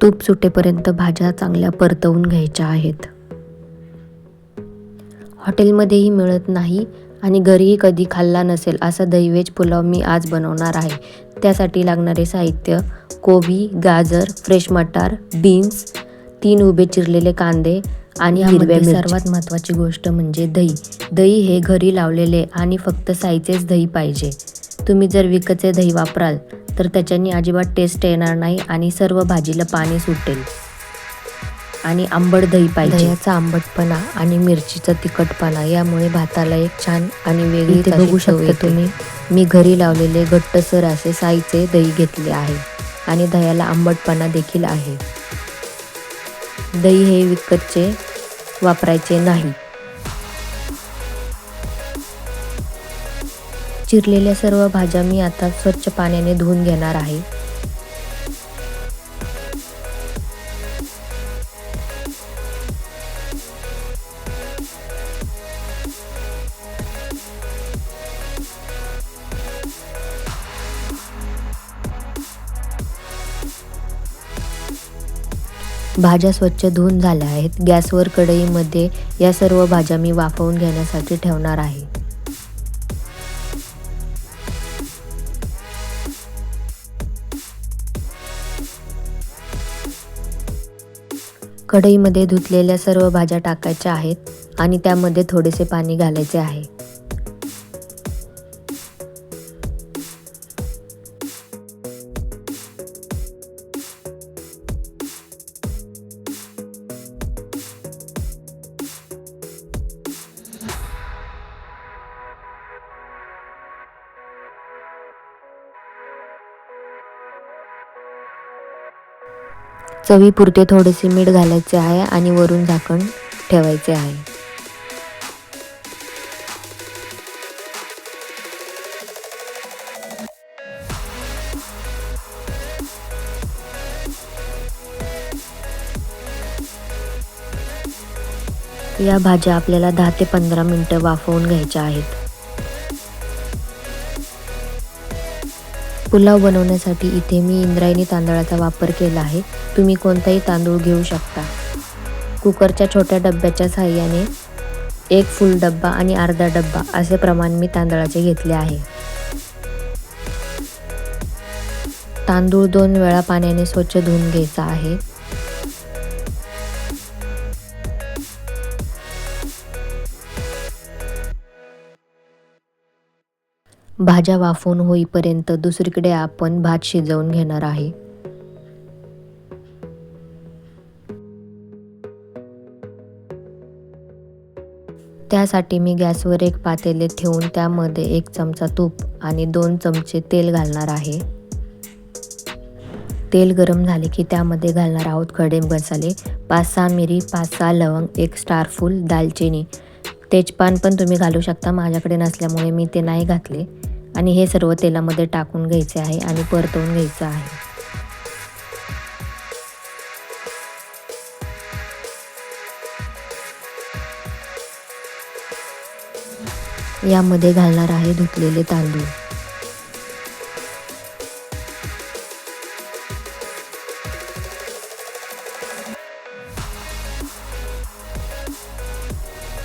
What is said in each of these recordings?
तूप सुटेपर्यंत भाज्या चांगल्या परतवून घ्यायच्या आहेत. हॉटेलमध्येही मिळत नाही आणि घरीही कधी खाल्ला नसेल असा दही व्हेज पुलाव मी आज बनवणार आहे. त्यासाठी लागणारे साहित्य: कोबी, गाजर, फ्रेश मटार, बीन्स, 3 उभे चिरलेले कांदे आणि हिरव्या मिरच्या. सर्वात महत्त्वाची गोष्ट म्हणजे दही. दही हे घरी लावलेले आणि फक्त साईचेच दही पाहिजे. तुम्ही जर विकतचे दही वापराल तर त्याच्यानी अजिबात टेस्ट येणार नाही आणि सर्व भाजीला पाणी सुटेल. आणि आंबट दही पाहिजे. दह्याचा आंबटपणा आणि मिरचीचा तिखटपणा यामुळे भाताला एक छान आणि वेगळी चव बघू शकता तुम्ही. मी घरी लावलेले घट्टसर असे साईचे दही घेतले आहे आणि दह्याला आंबटपणा देखील आहे. दही हे विकतचे वापरायचे नाही. चिरलेल्या सर्व भाज्या मी आता स्वच्छ पाण्याने धुवून घेणार आहे. भाज्या स्वच्छ धुवून झाल्या आहेत. गॅसवर कढईमध्ये या सर्व भाज्या मी वाफवून घेण्यासाठी ठेवणार आहे. कढईमध्ये धुतलेल्या सर्व भाज्या टाकायच्या आहेत आणि त्यामध्ये थोडेसे पाणी घालायचे आहे. चवीपुरते थोडेसे मीठ घालायचे आहे आणि वरून झाकण ठेवायचे आहे. या भाज्या आपल्याला 10 ते 15 मिनिटं वाफवून घ्यायच्या आहेत. पुलाव बनवण्यासाठी इथे मी इंद्रायणी तांदळाचा वापर केला आहे. तुम्ही कोणताही तांदूळ घेऊ शकता. कुकरच्या छोट्या डब्याच्या साहाय्याने 1 फुल डब्बा आणि अर्धा डब्बा असे प्रमाण मी तांदळाचे घेतले आहे. तांदूळ 2 वेळा पाण्याने स्वच्छ धुवून घ्यायचा आहे. भाज्या वाफवून होईपर्यंत दुसरीकडे आपण भात शिजवून घेणार आहे. त्यासाठी मी गॅसवर एक पातेले ठेवून त्यामध्ये 1 चमचा तूप आणि 2 चमचे तेल घालणार आहे. तेल गरम झाले की त्यामध्ये घालणार आहोत खडे मसाले: 5-6 मिरी, 5-6 लवंग, 1 स्टारफूल, दालचिनी, तेजपान पण तुम्ही घालू शकता. माझ्याकडे नसल्यामुळे मी ते नाही घातले. आणि हे सर्व तेलामध्ये टाकून घ्यायचे आहे आणि परतवून घ्यायचं आहे. यामध्ये घालणार आहे धुतलेले तांदूळ.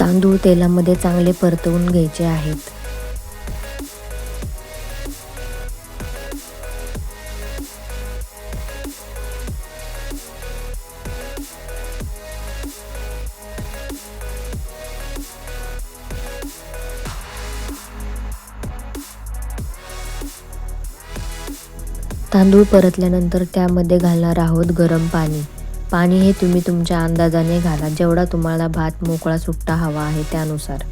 तांदूळ तेलामध्ये चांगले परतवून घ्यायचे आहेत. तांदूळ परतल्यानंतर त्यामध्ये घालणार आहोत गरम पाणी. पाणी हे तुम्ही तुमच्या अंदाजाने घाला, जेवढा तुम्हाला भात मोकळा सुट्टा हवा आहे त्यानुसार.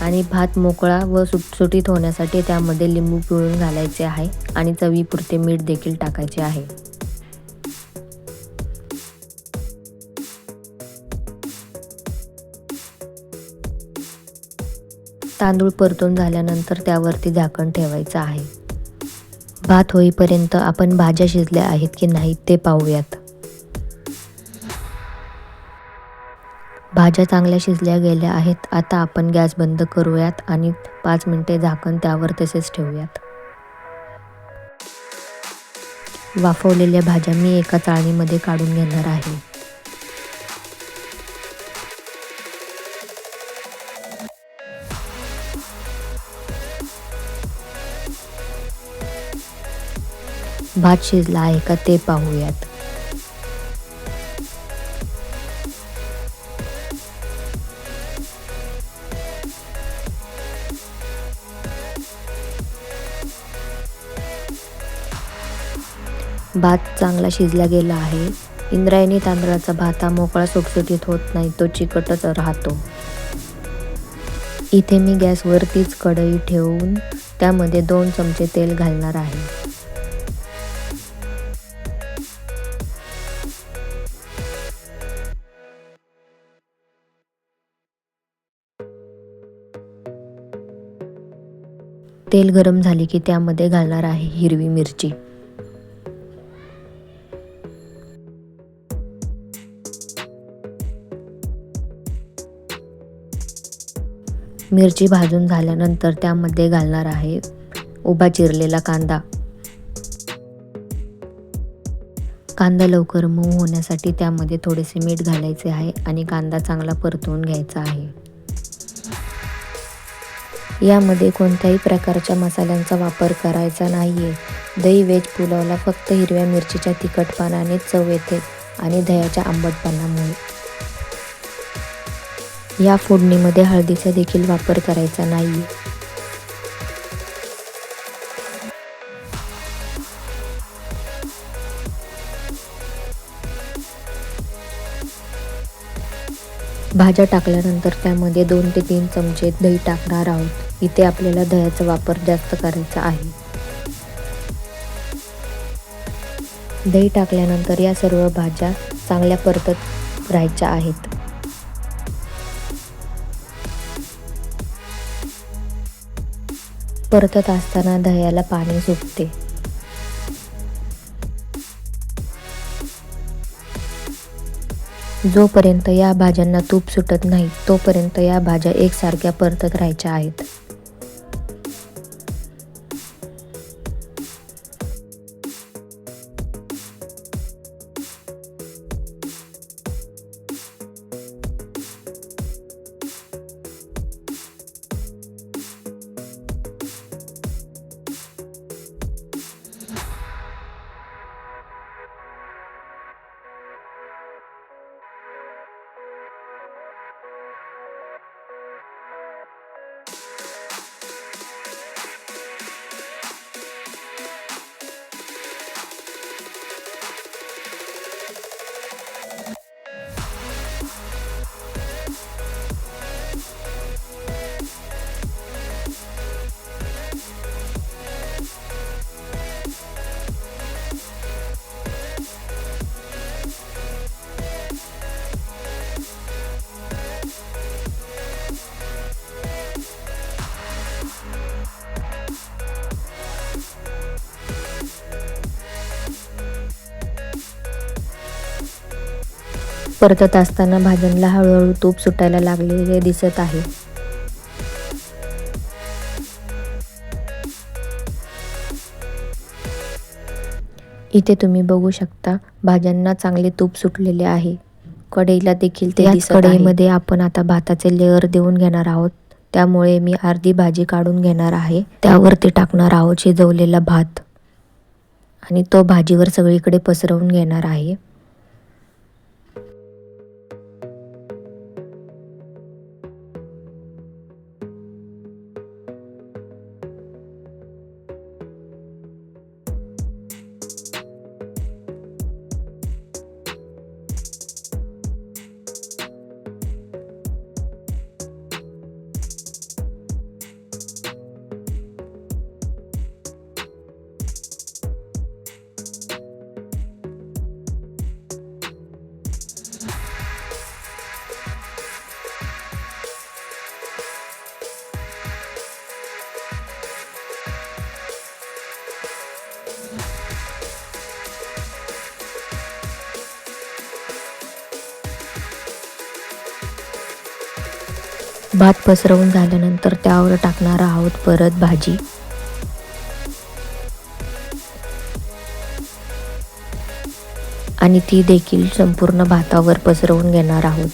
आणि भात मोकळा व सुटसुटीत होण्यासाठी त्यामध्ये लिंबू पिळून घालायचे आहे आणि चवीपुरते मीठ देखील टाकायचे आहे. तांदूळ परतून झाल्यानंतर त्यावरती झाकण ठेवायचं आहे. भात होईपर्यंत आपण भाज्या शिजल्या आहेत की नाही ते पाहूयात. भाज्या चांगल्या शिजल्या गेल्या आहेत. आता आपण गॅस बंद करूयात आणि 5 मिनिटे झाकण त्यावर तसेच ठेवूयात. वाफवलेल्या भाज्या मी एका चाळणीमध्ये काढून घेणार आहे. भात शिजला आहे का ते पाहूयात. भात चांगला शिजला गेला आहे. इंद्रायणी तांदळाचा भात हा मोकळा सुटसुटीत होत नाही, तो चिकटच राहतो. इथे मी गॅसवरतीच कढई ठेवून त्यामध्ये 2 चमचे तेल घालणार आहे. तेल गरम झाले की त्यामध्ये घालणार आहे हिरवी मिरची. मिरची भाजून झाल्यानंतर त्यामध्ये घालणार आहे उभा चिरलेला कांदा. कांदा लवकर मऊ होण्यासाठी त्यामध्ये थोडेसे मीठ घालायचे आहे आणि कांदा चांगला परतवून घ्यायचा आहे. यामध्ये कोणत्याही प्रकारच्या मसाल्यांचा वापर करायचा नाहीये. दही व्हेज पुलावला फक्त हिरव्या मिरचीच्या तिखटपणानेच चव येते आणि दह्याच्या आंबटपणामुळे. या फोडणीमध्ये हळदीचा देखील वापर करायचा नाहीये. भाज्या टाकल्यानंतर त्यामध्ये 2 ते 3 चमचे दही टाकणार आहोत. इथे आपल्याला दह्याचा वापर जास्त करायचा आहे. दही टाकल्यानंतर या सर्व भाज्या चांगल्या परतत राहायच्या आहेत. परतत असताना दह्याला पाणी सुटते. जोपर्यंत या भाज्यांना तूप सुटत नाही तोपर्यंत या भाज्या एकसारख्या परतत राहायच्या आहेत. परतत असताना भाज्यांना हळूहळू तूप सुटायला लागलेले दिसत आहे. इथे तुम्ही बघू शकता भाज्यांना चांगले तूप सुटलेले आहे. कढईला देखील ते दिसत आहे. कढईमध्ये आपण आता भाताचे लेयर देऊन घेणार आहोत. त्यामुळे मी अर्धी भाजी काढून घेणार आहे. त्यावरती टाकणार आहोत शिजवलेला भात आणि तो भाजीवर सगळीकडे पसरवून घेणार आहे. भात पसरवून झाल्यानंतर त्यावर टाकणार आहोत परत भाजी. आणि ती देखील संपूर्ण भातावर पसरवून घेणार आहोत.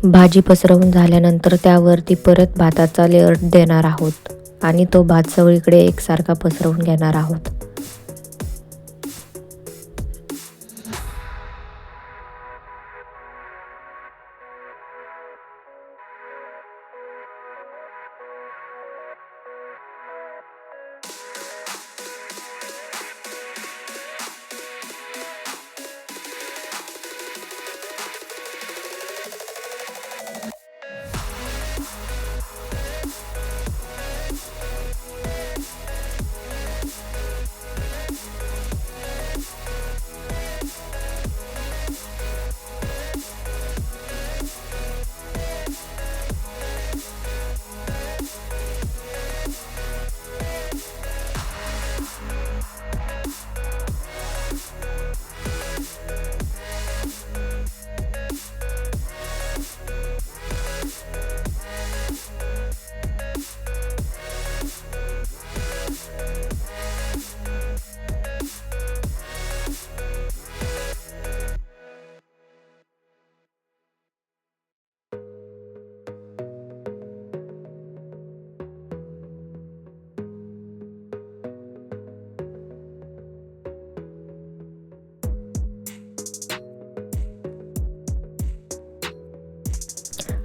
भाजी पसरवून झाल्यानंतर त्यावरती परत भाताचा लेअर देणार आहोत आणि तो भात सगळीकडे एकसारखा पसरवून घेणार आहोत.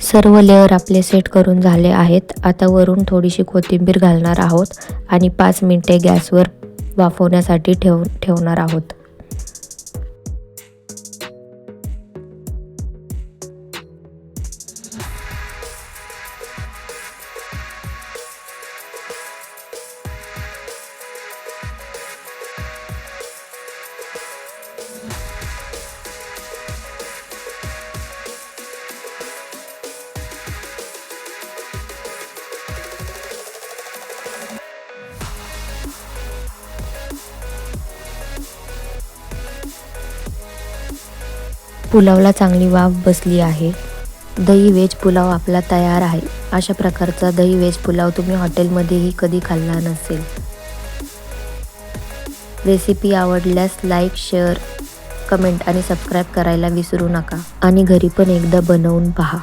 सर्व लेअर आपले सेट करून झाले आहेत. आता वरून थोडीशी कोथिंबीर घालणार आहोत आणि 5 मिनिटे गॅसवर वाफवण्यासाठी ठेवणार आहोत. पुलावला चांगली वाफ बसली आहे. दही व्हेज पुलाव आपला तयार आहे. अशा प्रकारचा दही व्हेज पुलाव तुम्ही हॉटेलमध्येही कधी खाल्ला नसेल. रेसिपी आवडल्यास लाईक, शेअर, कमेंट आणि सबस्क्राईब करायला विसरू नका आणि घरी पण एकदा बनवून पहा.